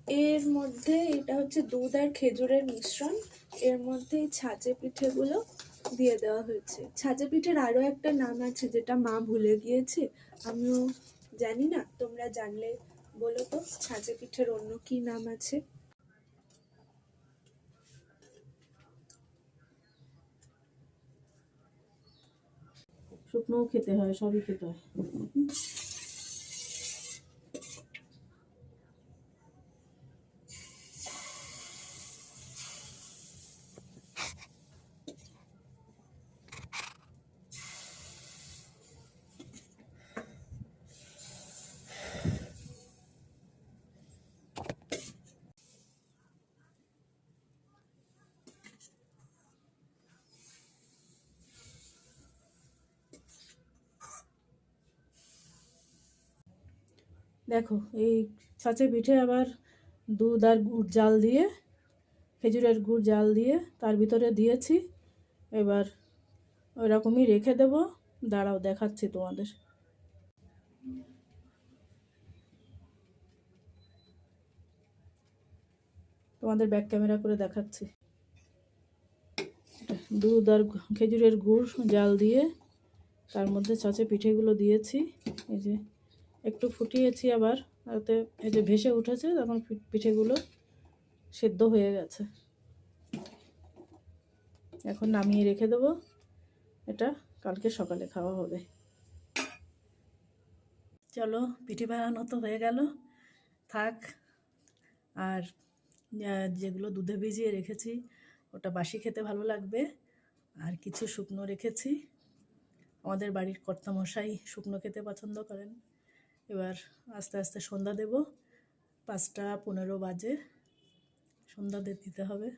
এর মধ্যে এটা হচ্ছে দুধ আর খেজুরের মিশ্রণ। এর মধ্যে এই ছাঁচে পিঠেগুলো দিয়ে দেওয়া হয়েছে। ছাঁচে পিঠের আরো একটা নাম আছে যেটা মা ভুলে গিয়েছে, আমিও জানি না, তোমরা জানলে বলো তো ছাঁচে পিঠের অন্য কি নাম আছে। শুকনোও খেতে হয়, সবই খেতে হয়। দেখো এই ছাঁচে পিঠে আবার দুধ আর গুড় জাল দিয়ে, খেজুরের গুড় জাল দিয়ে তার ভিতরে দিয়েছি। এবার ওই রকমই রেখে দেবো। দাঁড়াও দেখাচ্ছি তোমাদের। তোমাদের ব্যাক ক্যামেরা করে দেখাচ্ছি। দুধ আর খেজুরের গুড় জাল দিয়ে তার মধ্যে ছাঁচে পিঠেগুলো দিয়েছি। এই যে একটু ফুটিয়েছি আবার, তাতে এই যে ভেসে উঠেছে, তখন পিঠেগুলো সেদ্ধ হয়ে গেছে। এখন নামিয়ে রেখে দেবো, এটা কালকে সকালে খাওয়া হবে। চলো পিঠে বানানো তো হয়ে গেল, থাক। আর যেগুলো দুধে ভিজিয়ে রেখেছি ওটা বাসি খেতে ভালো লাগবে। আর কিছু শুকনো রেখেছি, আমাদের বাড়ির কর্তামশাই শুকনো খেতে পছন্দ করেন। এবার আস্তে আস্তে সন্ধ্যা দেব, 5টা 15 বাজে, সন্ধ্যা দিতে হবে।